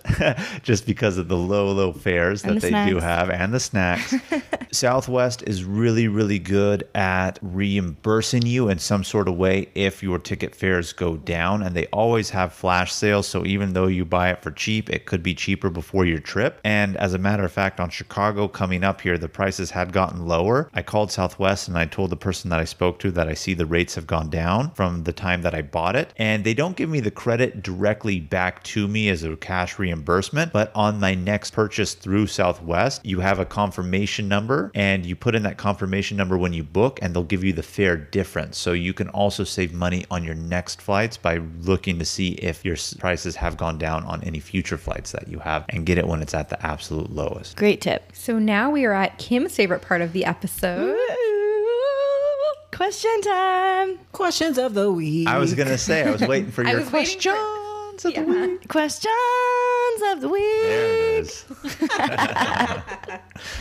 just because of the low fares that they do have, and the snacks. Southwest is really, really good at reimbursing you in some sort of way if your ticket fares go down, and they always have flash sales. So even though you buy it for cheap, it could be cheaper before your trip. And as a matter of fact, on Chicago coming up here, the prices had gotten lower. I called Southwest and I told the person that I spoke to that I see the rates have gone down from the time that I bought it. And they don't give me the credit directly back to me as a cash reimbursement, but on my next purchase through Southwest, you have a confirmation number and you put in that confirmation number when you book and they'll give you the fare difference. So you can also save money on your next flights by looking to see if your prices have gone down on any future flights that you have and get it when it's at the absolute lowest. Great tip. So now we are at Kim's favorite part of the episode. Question time. Questions of the week. I was going to say, I was waiting for your was waiting for- questions of the week. Questions of the week. There it is.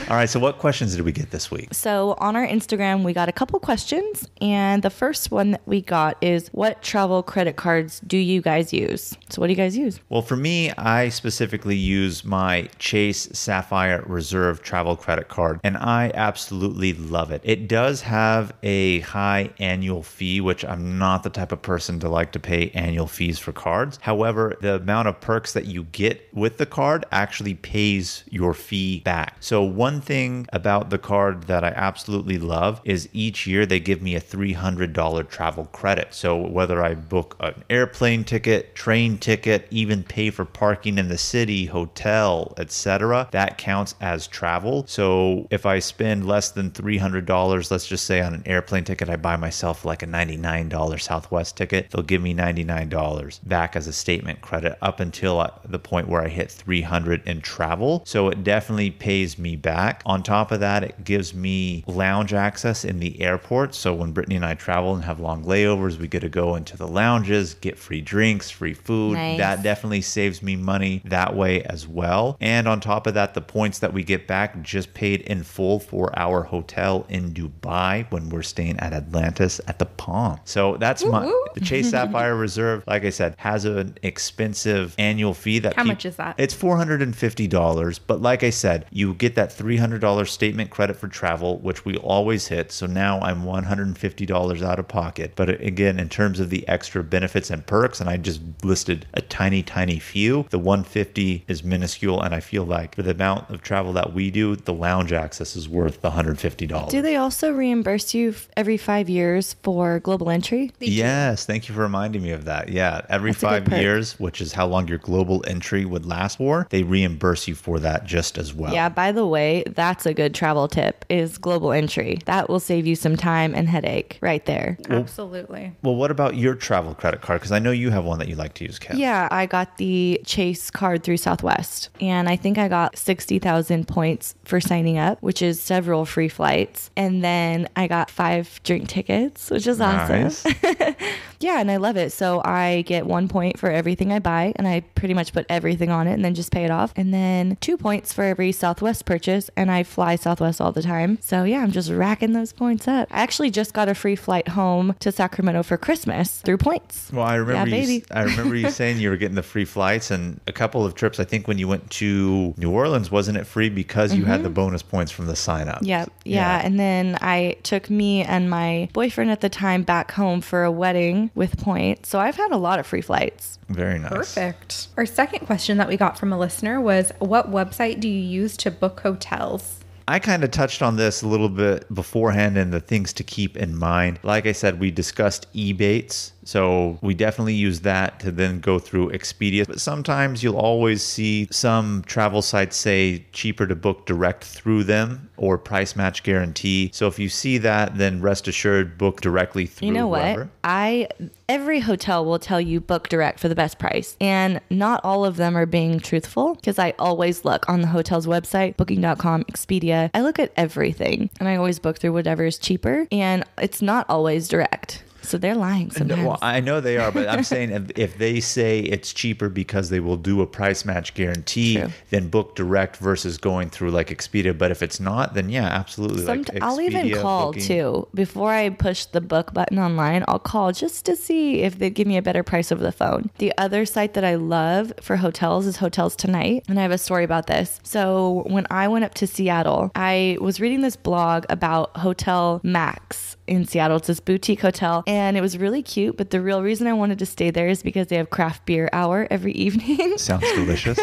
All right, so what questions did we get this week? So on our Instagram, we got a couple questions. And the first one that we got is, what travel credit cards do you guys use? So what do you guys use? Well, for me, I specifically use my Chase Sapphire Reserve travel credit card, and I absolutely love it. It does have a high annual fee, which I'm not the type of person to like to pay annual fees for cards. However, the amount of perks that you get with the card actually pays your fee back. So one thing about the card that I absolutely love is each year they give me a $300 travel credit. So whether I book an airplane ticket, train ticket, even pay for parking in the city, hotel, etc., that counts as travel. So if I spend less than $300, let's just say on an airplane ticket, I buy myself like a $99 Southwest ticket, they'll give me $99 back as a statement credit up until the point where I hit $300 in travel. So it definitely pays me back. On top of that, it gives me lounge access in the airport. So when Brittany and I travel and have long layovers, we get to go into the lounges, get free drinks, free food. Nice. That definitely saves me money that way as well. And on top of that, the points that we get back just paid in full for our hotel in Dubai when we're staying at Atlantis at the Palm. So that's the Chase Sapphire Reserve, like I said, has an expensive annual fee that How much is that? It's $450, but like I said, you get that $300 statement credit for travel, which we always hit. So now I'm $150 out of pocket. But again, in terms of the extra benefits and perks, and I just listed a tiny few, the $150 is minuscule, and I feel like for the amount of travel that we do, the lounge access is worth the $150. Do they also reimburse you every 5 years for global entry? Yes, thank you for reminding me of that. Yeah, every That's a good 5 perk. years, which is how long your global entry would last for, they reimburse you for that just as well. Yeah, by the way, that's a good travel tip, is global entry. That will save you some time and headache right there. Absolutely. Well, what about your travel credit card? Because I know you have one that you like to use, Kim. Yeah, I got the Chase card through Southwest, and I think I got 60,000 points for signing up, which is several free flights. And then I got 5 drink tickets, which is Nice. awesome. Yeah, and I love it. So I get 1 point for everything I buy, and I pretty much put everything on it and then just pay it off. And then 2 points for every Southwest purchase, and I fly Southwest all the time. So yeah, I'm just racking those points up. I actually just got a free flight home to Sacramento for Christmas through points. Well, I remember Yeah, baby. I remember you saying you were getting the free flights, and a couple of trips. I think when you went to New Orleans, wasn't it free because you had the bonus points from the sign up? Yep. Yeah. And then I took me and my boyfriend at the time back home for a wedding with points. So I've had a lot of free flights. Very nice. Perfect. Our second question that we got from a listener was, what website do you use to book hotels? I kind of touched on this a little bit beforehand and the things to keep in mind. Like I said, we discussed Ebates. So we definitely use that to then go through Expedia. But sometimes you'll always see some travel sites say cheaper to book direct through them or price match guarantee. So if you see that, then rest assured, book directly through You know whoever. what? Every hotel will tell you book direct for the best price. And not all of them are being truthful, because I always look on the hotel's website, booking.com, Expedia. I look at everything and I always book through whatever is cheaper, and it's not always direct. So they're lying sometimes. Well, I know they are, but I'm saying if they say it's cheaper because they will do a price match guarantee, True. then book direct versus going through like Expedia. But if it's not, then yeah, absolutely. I'll even Expedia, call booking. too. Before I push the book button online, I'll call just to see if they give me a better price over the phone. The other site that I love for hotels is Hotels Tonight. And I have a story about this. So when I went up to Seattle, I was reading this blog about Hotel Max in Seattle. It's this boutique hotel and it was really cute. But the real reason I wanted to stay there is because they have craft beer hour every evening. Sounds delicious.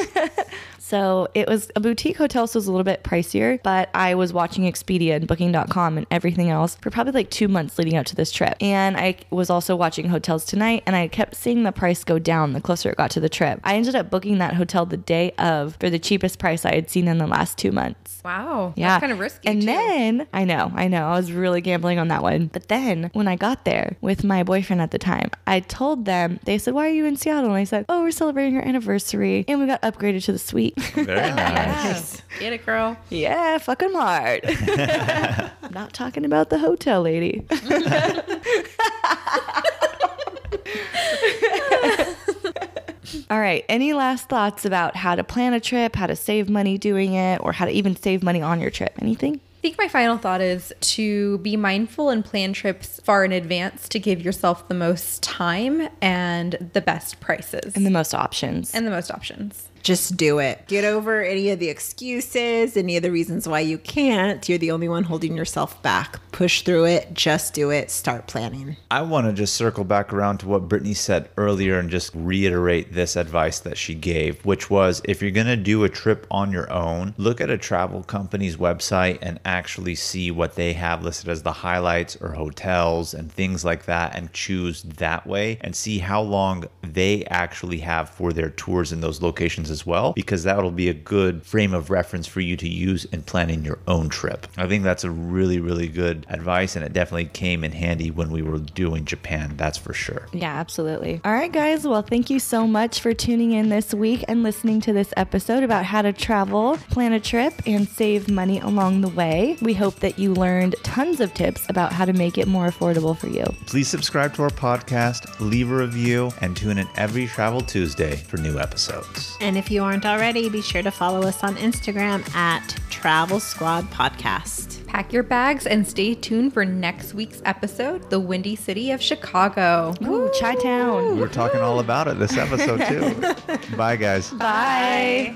So it was a boutique hotel, so it was a little bit pricier, but I was watching Expedia and Booking.com and everything else for probably like 2 months leading up to this trip. And I was also watching Hotels Tonight, and I kept seeing the price go down the closer it got to the trip. I ended up booking that hotel the day of for the cheapest price I had seen in the last 2 months. Wow. Yeah. That's kind of risky. And too. then, I know, I was really gambling on that one. But then when I got there with my boyfriend at the time, I told them, they said, why are you in Seattle? And I said, oh, we're celebrating our anniversary and we got upgraded to the suite. Very nice. Get it, girl. Yeah, fucking hard. I'm not talking about the hotel lady. All right. Any last thoughts about how to plan a trip, how to save money doing it, or how to even save money on your trip? Anything? I think my final thought is to be mindful and plan trips far in advance to give yourself the most time and the best prices. And the most options. Just do it. Get over any of the excuses, any of the reasons why you can't. You're the only one holding yourself back. Push through it. Just do it. Start planning. I want to just circle back around to what Brittany said earlier and just reiterate this advice that she gave, which was if you're going to do a trip on your own, look at a travel company's website and actually see what they have listed as the highlights or hotels and things like that and choose that way and see how long they actually have for their tours in those locations as well, because that'll be a good frame of reference for you to use in planning your own trip. I think that's a really, really good advice, and it definitely came in handy when we were doing Japan, that's for sure. Yeah, absolutely. All right, guys. Well, thank you so much for tuning in this week and listening to this episode about how to travel, plan a trip, and save money along the way. We hope that you learned tons of tips about how to make it more affordable for you. Please subscribe to our podcast, leave a review, and tune in every Travel Tuesday for new episodes. And if you aren't already, be sure to follow us on Instagram at Travel Squad Podcast. Pack your bags and stay tuned for next week's episode, the Windy City of Chicago. Ooh, Chi-Town. We're talking all about it this episode too. Bye, guys. Bye.